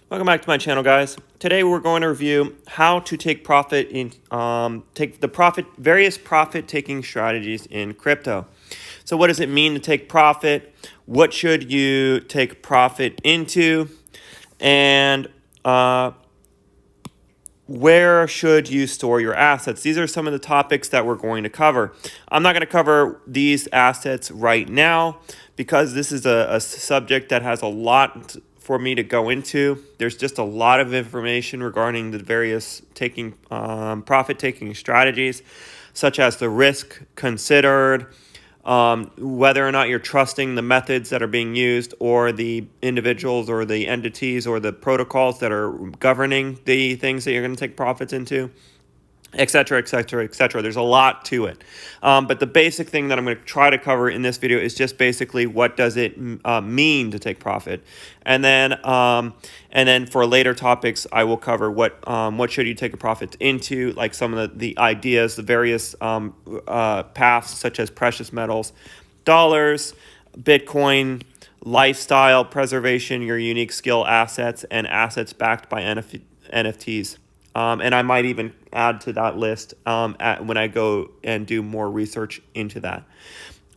Welcome back to my channel, guys. Today we're going to review how to take profit in various profit-taking strategies in crypto. So what does it mean to take profit? What should you take profit into? And where should you store your assets? These are some of the topics that we're going to cover. I'm not going to cover these assets right now because this is a subject that has a lot for me to go into. There's just a lot of information regarding the various profit-taking strategies, such as the risk considered, whether or not you're trusting the methods that are being used or the individuals or the entities or the protocols that are governing the things that you're going to take profits into, et cetera, et cetera, et cetera. There's a lot to it. But the basic thing that I'm going to try to cover in this video is just basically what does it mean to take profit. And then for later topics, I will cover what should you take a profit into, like some of the ideas, the various paths such as precious metals, dollars, Bitcoin, lifestyle preservation, your unique skill assets, and assets backed by NFTs. And I might even add to that list when I go and do more research into that.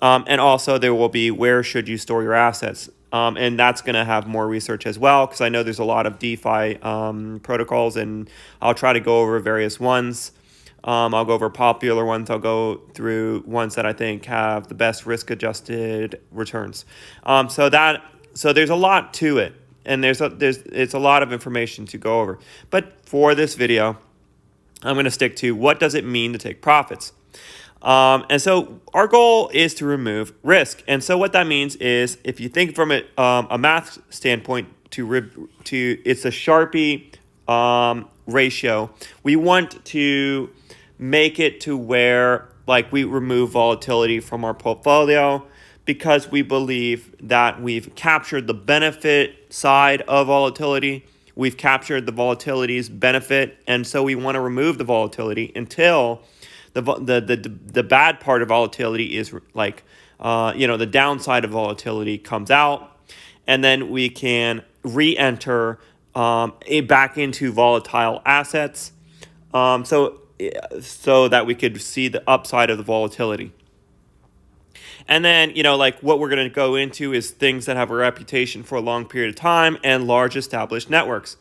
And also there will be where should you store your assets. And that's going to have more research as well, because I know there's a lot of DeFi protocols, and I'll try to go over various ones. I'll go over popular ones. I'll go through ones that I think have the best risk-adjusted returns. So there's a lot to it. And it's a lot of information to go over. But for this video, I'm going to stick to what does it mean to take profits. And so our goal is to remove risk. And so what that means is, if you think from a math standpoint, it's a Sharpe ratio. We want to make it to where we remove volatility from our portfolio, because we believe that we've captured the benefit side of volatility. We've captured the volatility's benefit, and so we want to remove the volatility until the bad part of volatility is the downside of volatility comes out, and then we can re-enter back into volatile assets, so that we could see the upside of the volatility. And then, what we're going to go into is things that have a reputation for a long period of time and large established networks.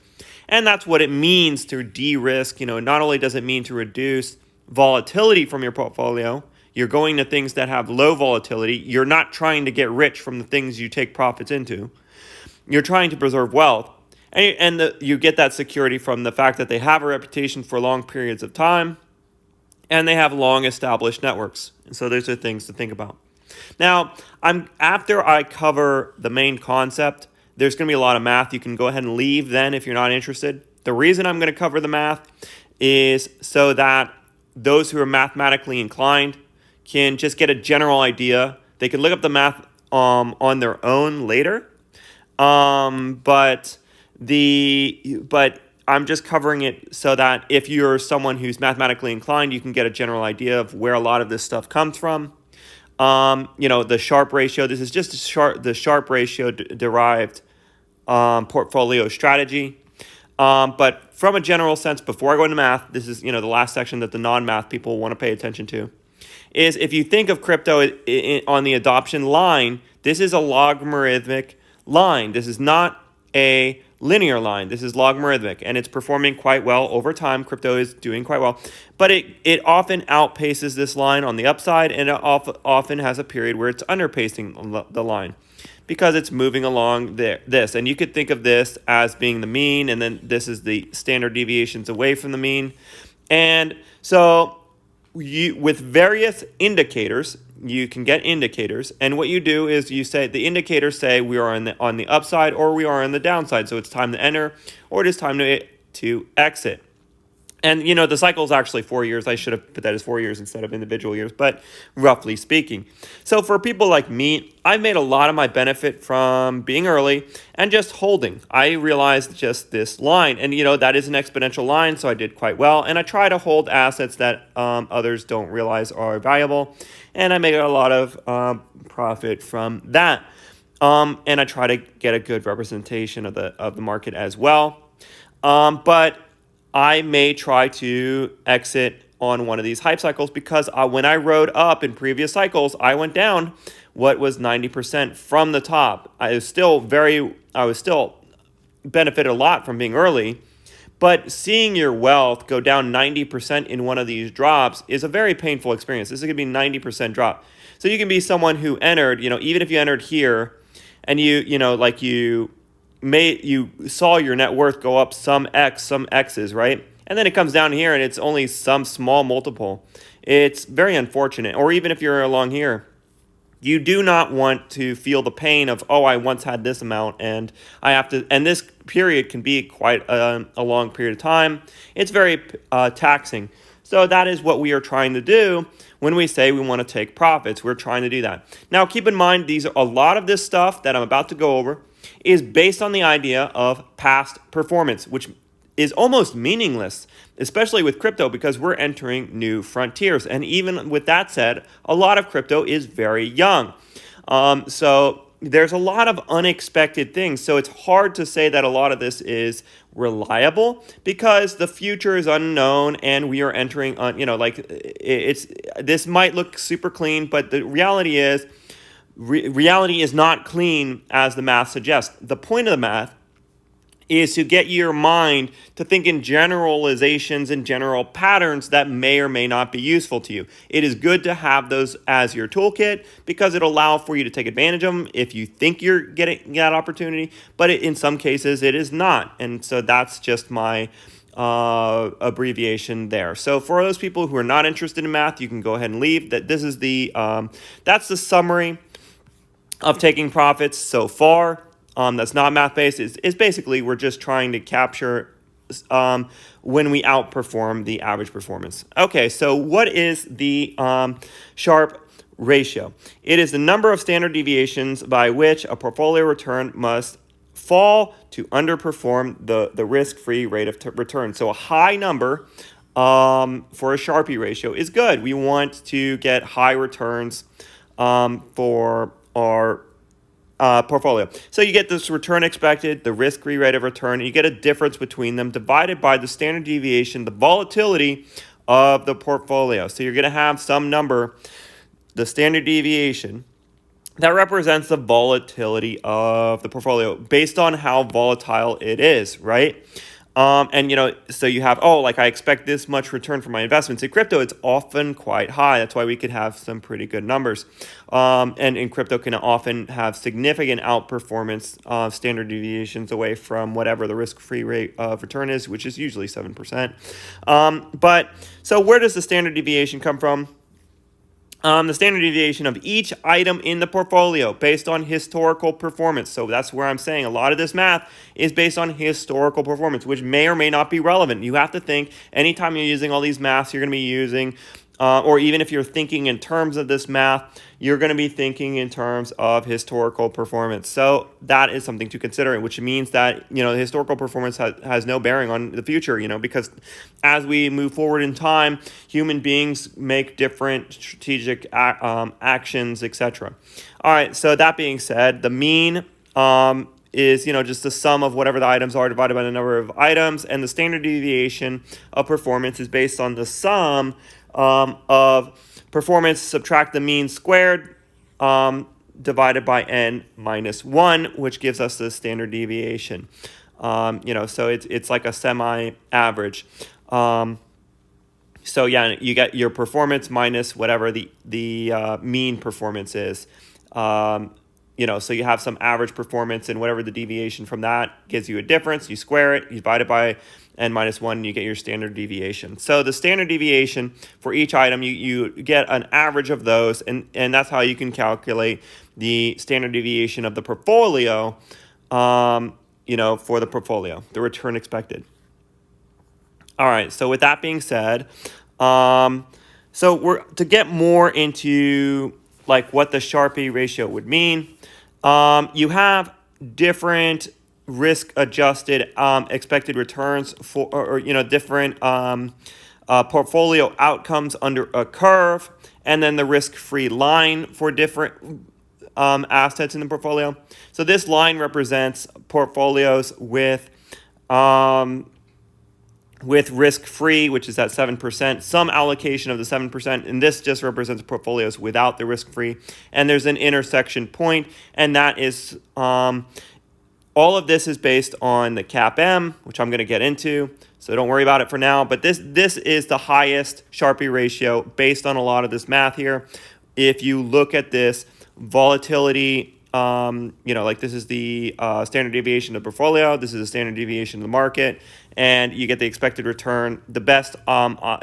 And that's what it means to de-risk. Not only does it mean to reduce volatility from your portfolio, you're going to things that have low volatility. You're not trying to get rich from the things you take profits into. You're trying to preserve wealth. And you get that security from the fact that they have a reputation for long periods of time, and they have long established networks. And so those are things to think about. Now, after I cover the main concept, there's going to be a lot of math. You can go ahead and leave then if you're not interested. The reason I'm going to cover the math is so that those who are mathematically inclined can just get a general idea. They can look up the math on their own later. But I'm just covering it so that if you're someone who's mathematically inclined, you can get a general idea of where a lot of this stuff comes from. The Sharpe ratio. This is just the Sharpe ratio derived portfolio strategy. But from a general sense, before I go into math, this is the last section that the non-math people want to pay attention to. Is if you think of crypto on the adoption line, this is a logarithmic line. This is not a linear line. This is logarithmic, and it's performing quite well over time. Crypto is doing quite well, but it often outpaces this line on the upside, and it often has a period where it's underpacing the line because it's moving along this. And you could think of this as being the mean, and then this is the standard deviations away from the mean. And so with various indicators, you can get indicators, and what you do is you say the indicators say we are on the upside or we are on the downside, so it's time to enter or it is time to exit. And the cycle is actually 4 years. I should have put that as 4 years instead of individual years, but roughly speaking. So for people like me, I've made a lot of my benefit from being early and just holding. I realized just this line, and that is an exponential line, so I did quite well. And I try to hold assets that others don't realize are valuable, and I made a lot of profit from that. And I try to get a good representation of the market as well. But I may try to exit on one of these hype cycles because when I rode up in previous cycles, I went down what was 90% from the top. I was still benefited a lot from being early, but seeing your wealth go down 90% in one of these drops is a very painful experience. This is going to be 90% drop. So you can be someone who entered, even if you entered here and you saw your net worth go up some X's, right? And then it comes down here and it's only some small multiple. It's very unfortunate. Or even if you're along here, you do not want to feel the pain of, oh, I once had this amount and I have to, and this period can be quite a long period of time. It's very taxing. So that is what we are trying to do when we say we want to take profits. We're trying to do that. Now, keep in mind, a lot of this stuff that I'm about to go over is based on the idea of past performance, which is almost meaningless, especially with crypto, because we're entering new frontiers. And even with that said, a lot of crypto is very young. So there's a lot of unexpected things. So it's hard to say that a lot of this is reliable because the future is unknown and we are entering this might look super clean, but the reality is reality is not clean as the math suggests. The point of the math is to get your mind to think in generalizations and general patterns that may or may not be useful to you. It is good to have those as your toolkit because it'll allow for you to take advantage of them if you think you're getting that opportunity, but in some cases it is not. And so that's just my abbreviation there. So for those people who are not interested in math, you can go ahead and leave. This is that's the summary of taking profits so far. That's not math-based. Is basically we're just trying to capture when we outperform the average performance. Okay, so what is the Sharpe Ratio? It is the number of standard deviations by which a portfolio return must fall to underperform the risk-free rate of return. So a high number for a Sharpe ratio is good. We want to get high returns for our portfolio. So you get this return expected, the risk-free rate of return, and you get a difference between them divided by the standard deviation, the volatility of the portfolio. So you're going to have some number, the standard deviation, that represents the volatility of the portfolio based on how volatile it is, right? So you have, I expect this much return from my investments. In crypto, it's often quite high. That's why we could have some pretty good numbers. And in crypto can often have significant outperformance standard deviations away from whatever the risk-free rate of return is, which is usually 7%. So where does the standard deviation come from? The standard deviation of each item in the portfolio based on historical performance. So that's where I'm saying a lot of this math is based on historical performance, which may or may not be relevant. You have to think anytime you're using all these maths, you're going to be using, or even if you're thinking in terms of this math, you're going to be thinking in terms of historical performance. So that is something to consider, which means that, historical performance has no bearing on the future, because as we move forward in time, human beings make different strategic actions, etc. All right, so that being said, the mean is, just the sum of whatever the items are divided by the number of items, and the standard deviation of performance is based on the sum of performance, subtract the mean squared, divided by n minus 1, which gives us the standard deviation. So it's like a semi-average. So yeah, you get your performance minus whatever the mean performance is. So you have some average performance, and whatever the deviation from that gives you a difference. You square it, you divide it by n minus 1, and you get your standard deviation. So the standard deviation for each item, you get an average of those, and that's how you can calculate the standard deviation of the portfolio, for the portfolio, the return expected. All right, so with that being said, so we're to get more into what the Sharpe ratio would mean. You have different risk-adjusted expected returns for, different portfolio outcomes under a curve, and then the risk-free line for different assets in the portfolio. So this line represents portfolios with risk-free, which is at 7%, some allocation of the 7%, and this just represents portfolios without the risk-free. And there's an intersection point, and that is all of this is based on the CAPM, which I'm going to get into, so don't worry about it for now. But this is the highest Sharpe ratio based on a lot of this math here. If you look at this volatility, like this is the standard deviation of the portfolio, this is the standard deviation of the market, and you get the expected return. The best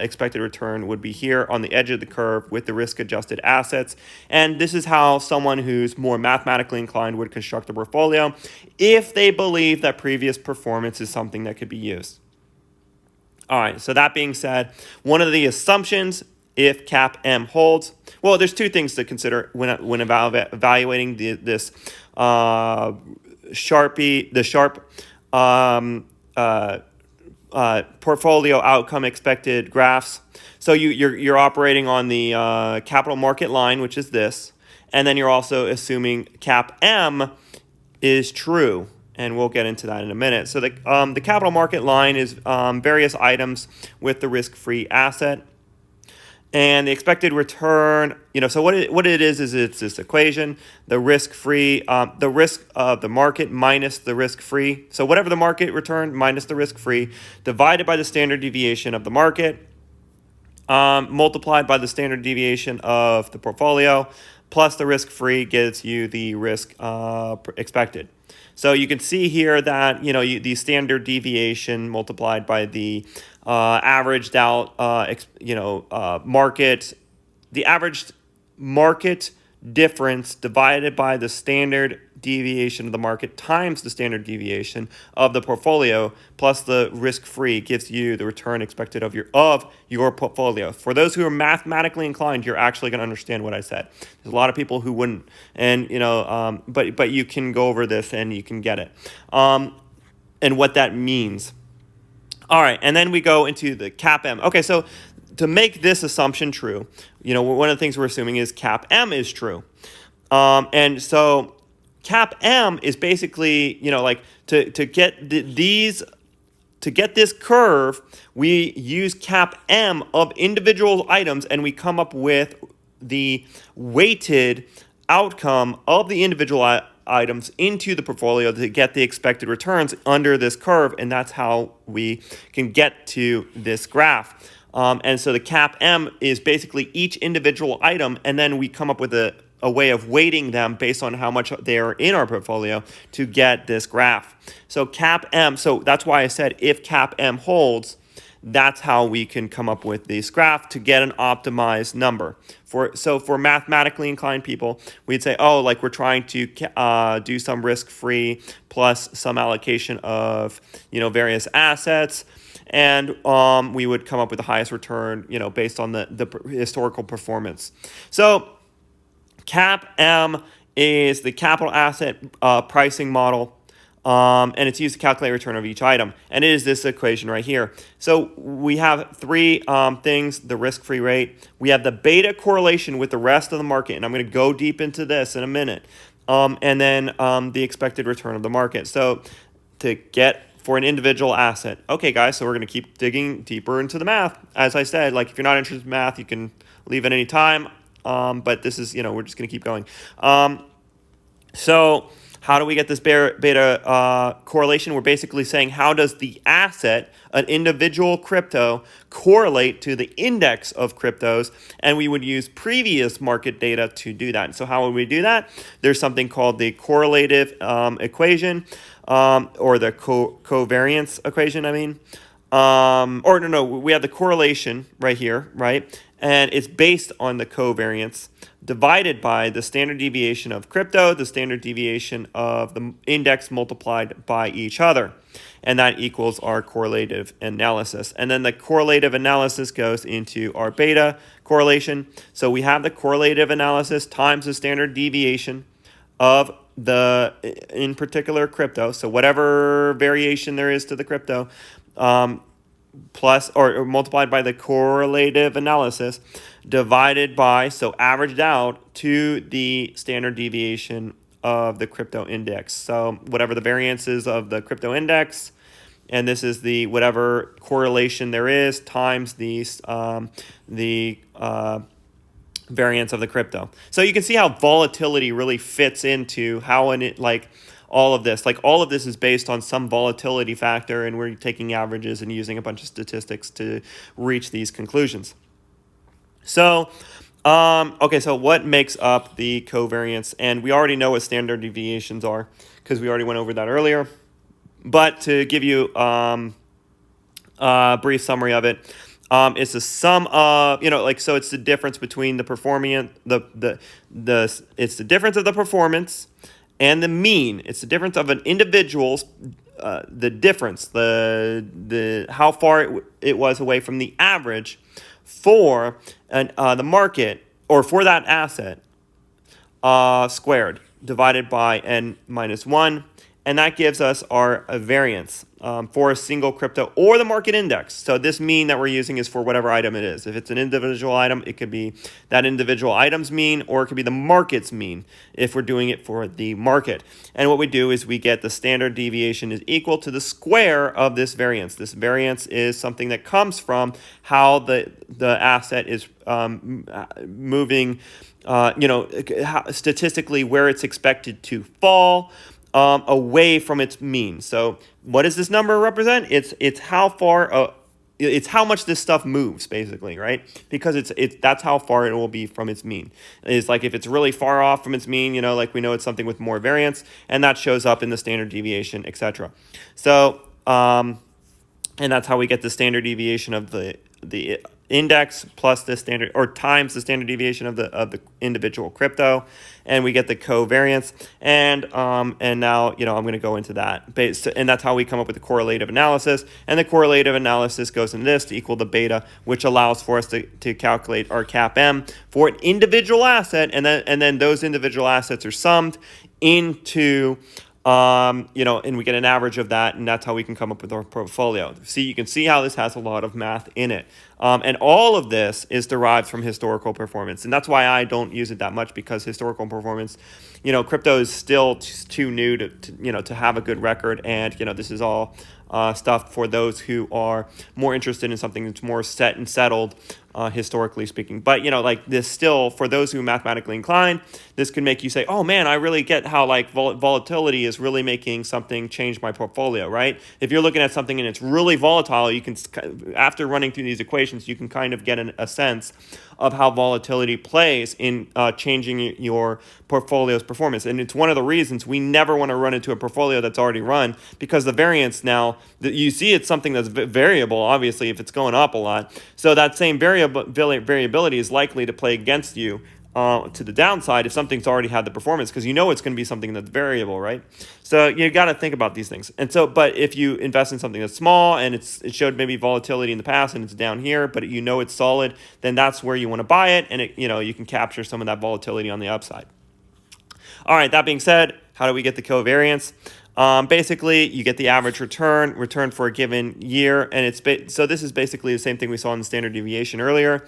expected return would be here on the edge of the curve with the risk-adjusted assets. And this is how someone who's more mathematically inclined would construct a portfolio if they believe that previous performance is something that could be used. All right, so that being said, one of the assumptions, if CAPM holds, well, there's two things to consider when evaluating this Sharpe portfolio outcome expected graphs. So you're operating on the capital market line, which is this, and then you're also assuming CAPM is true, and we'll get into that in a minute. So the capital market line is various items with the risk-free asset. And the expected return, so what it is it's this equation, the risk-free, the risk of the market minus the risk-free. So whatever the market return minus the risk-free divided by the standard deviation of the market, multiplied by the standard deviation of the portfolio, plus the risk-free gives you the risk expected. So you can see here that, the standard deviation multiplied by the averaged out, market, the averaged market difference divided by the standard deviation of the market times the standard deviation of the portfolio plus the risk-free gives you the return expected of your portfolio. For those who are mathematically inclined, you're actually going to understand what I said. There's a lot of people who wouldn't, and but you can go over this and you can get it, and what that means. All right, and then we go into the CAPM. Okay, so to make this assumption true, one of the things we're assuming is CAPM is true, and so CAPM is basically, to get to get this curve, we use CAPM of individual items, and we come up with the weighted outcome of the individual items into the portfolio to get the expected returns under this curve, and that's how we can get to this graph. And so the CAPM is basically each individual item, and then we come up with a way of weighting them based on how much they are in our portfolio to get this graph. So CAPM, so that's why I said if CAPM holds, that's how we can come up with this graph to get an optimized number. For mathematically inclined people, we'd say, we're trying to do some risk-free plus some allocation of, various assets. And we would come up with the highest return, based on the historical performance. So CAPM is the capital asset pricing model, and it's used to calculate return of each item. And it is this equation right here. So we have three things: the risk-free rate, we have the beta correlation with the rest of the market, and I'm going to go deep into this in a minute, and then the expected return of the market. So to get for an individual asset. Okay, guys, so we're going to keep digging deeper into the math. As I said, if you're not interested in math, you can leave at any time. But this is, we're just going to keep going. So how do we get this beta correlation? We're basically saying, how does the asset, an individual crypto, correlate to the index of cryptos? And we would use previous market data to do that. So how would we do that? There's something called the correlative equation, or the covariance equation, we have the correlation right here, right? And it's based on the covariance divided by the standard deviation of crypto, the standard deviation of the index multiplied by each other. And that equals our correlative analysis. And then the correlative analysis goes into our beta correlation. So we have the correlative analysis times the standard deviation of in particular crypto. So whatever variation there is to the crypto, plus or multiplied by the correlative analysis divided by, so averaged out to the standard deviation of the crypto index. So whatever the variance is of the crypto index, and this is the whatever correlation there is times the variance of the crypto. So you can see how volatility really fits into how all of this is based on some volatility factor, and we're taking averages and using a bunch of statistics to reach these conclusions. So, okay, so what makes up the covariance? And we already know what standard deviations are because we already went over that earlier. But to give you a brief summary of it, it's the sum of, so it's the difference between the performance, it's the difference of the performance and the mean. It's the difference of an individual's, the difference, the how far it was away from the average for the market or for that asset squared divided by n minus 1. And that gives us our variance for a single crypto or the market index. So this mean that we're using is for whatever item it is. If it's an individual item, it could be that individual item's mean, or it could be the market's mean if we're doing it for the market. And what we do is we get the standard deviation is equal to the square of this variance. This variance is something that comes from how the asset is moving, statistically where it's expected to fall away from its mean. So what does this number represent? It's how far it's how much this stuff moves, basically, right? Because it's that's how far it will be from its mean. It's like if it's really far off from its mean, like we know it's something with more variance, and that shows up in the standard deviation, etc. So and that's how we get the standard deviation of the index plus the standard, or times the standard deviation of the individual crypto, and we get the covariance. And now I'm going to go into that, and that's how we come up with the correlative analysis. And the correlative analysis goes in this to equal the beta, which allows for us to calculate our CAPM for an individual asset, and then those individual assets are summed into and we get an average of that, and that's how we can come up with our portfolio. See, you can see how this has a lot of math in it. And all of this is derived from historical performance. And that's why I don't use it that much, because historical performance, crypto is still too new to have a good record. And, this is all stuff for those who are more interested in something that's more set and settled, historically speaking. But, this still, for those who are mathematically inclined, this could make you say, oh man, I really get how volatility is really making something change my portfolio, right? If you're looking at something and it's really volatile, you can, after running through these equations, you can kind of get a sense of how volatility plays in changing your portfolio's performance. And it's one of the reasons we never want to run into a portfolio that's already run, because the variance now, you see it's something that's variable, obviously, if it's going up a lot. So that same variability is likely to play against you to the downside if something's already had the performance, because it's going to be something that's variable, right? So you got to think about these things. And so, but if you invest in something that's small and it showed maybe volatility in the past and it's down here, but it's solid, then that's where you want to buy it, and you can capture some of that volatility on the upside. All right, that being said, how do we get the covariance? Basically, you get the average return for a given year, and so this is basically the same thing we saw in the standard deviation earlier.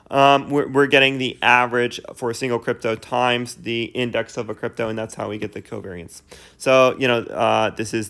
We're getting the average for a single crypto times the index of a crypto, and that's how we get the covariance. So, this is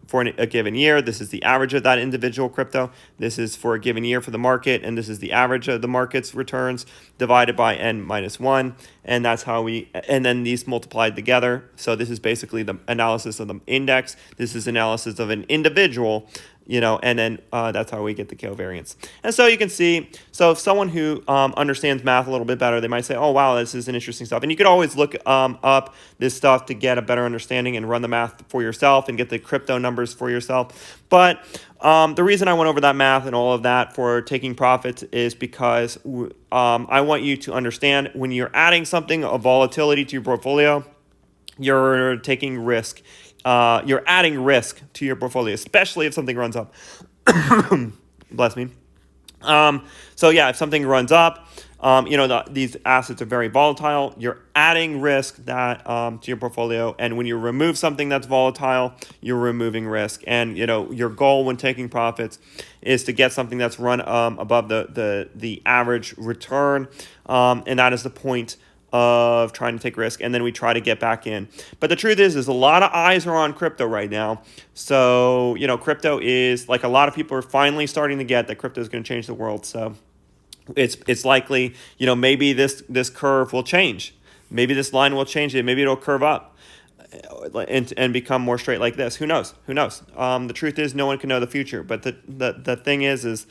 for a given year, this is the average of that individual crypto. This is for a given year for the market, and this is the average of the market's returns divided by n minus 1, and that's how and then these multiplied together. So this is basically the analysis of the index. This is analysis of an individual, and then that's how we get the covariance. And so you can see, so if someone who understands math a little bit better, they might say, oh, wow, this is an interesting stuff. And you could always look up this stuff to get a better understanding and run the math for yourself and get the crypto numbers for yourself. But the reason I went over that math and all of that for taking profits is because I want you to understand, when you're adding something of volatility to your portfolio, you're taking risk. You're adding risk to your portfolio, especially if something runs up. Bless me. So yeah, if something runs up, these assets are very volatile. You're adding risk that to your portfolio, and when you remove something that's volatile, you're removing risk. And your goal when taking profits is to get something that's run above the average return, and that is the point of trying to take risk, and then we try to get back in. But the truth is a lot of eyes are on crypto right now. So crypto is, like, a lot of people are finally starting to get that crypto is going to change the world. So it's likely, maybe this curve will change. Maybe this line will change it. Maybe it'll curve up and become more straight like this. Who knows? The truth is no one can know the future. But the thing is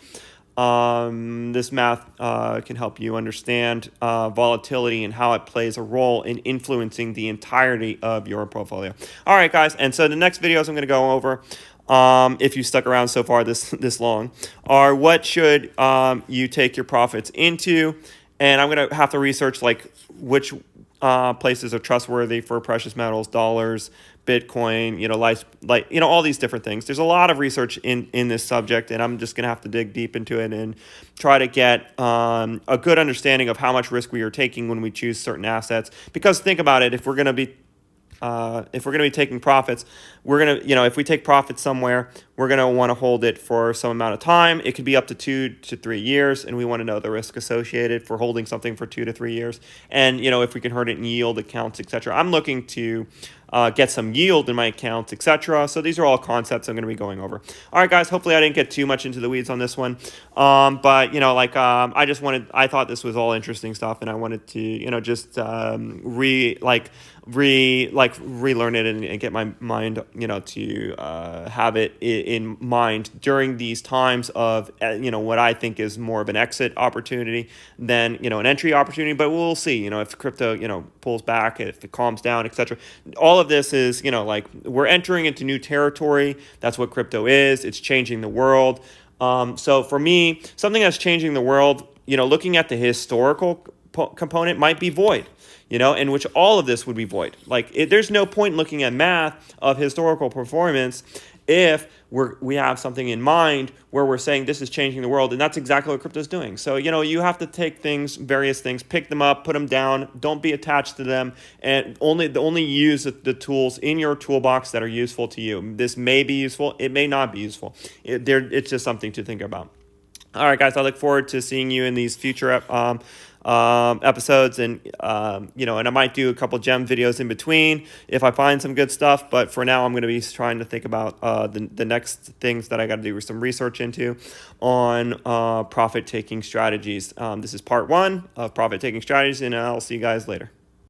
this math can help you understand volatility and how it plays a role in influencing the entirety of your portfolio. All right, guys. And so the next videos I'm going to go over, if you stuck around so far this long, are what should you take your profits into. And I'm going to have to research, like, which places are trustworthy for precious metals, dollars, Bitcoin, all these different things. There's a lot of research in this subject, and I'm just going to have to dig deep into it and try to get a good understanding of how much risk we are taking when we choose certain assets. Because think about it, if we're going to be taking profits, we're going to, if we take profits somewhere, we're going to want to hold it for some amount of time. It could be up to 2 to 3 years, and we want to know the risk associated for holding something for 2 to 3 years. And, if we can hurt it in yield accounts, etc. I'm looking to get some yield in my accounts, etc. So these are all concepts I'm going to be going over. All right, guys, hopefully I didn't get too much into the weeds on this one. But, I thought this was all interesting stuff, and I wanted to, just relearn it and get my mind, to have it in mind during these times of, what I think is more of an exit opportunity than, an entry opportunity. But we'll see, if crypto, pulls back, if it calms down, etc. All of this is, we're entering into new territory. That's what crypto is. It's changing the world. So for me, something that's changing the world, looking at the historical component might be void, in which all of this would be void. There's no point in looking at math of historical performance if we have something in mind where we're saying this is changing the world, and that's exactly what crypto is doing. So, you have to take various things, pick them up, put them down, don't be attached to them, and only use the tools in your toolbox that are useful to you. This may be useful, it may not be useful. It's just something to think about. All right, guys, I look forward to seeing you in these future episodes, and and I might do a couple gem videos in between if I find some good stuff. But for now, I'm going to be trying to think about the next things that I got to do some research into on profit taking strategies. This is part 1 of profit taking strategies, and I'll see you guys later.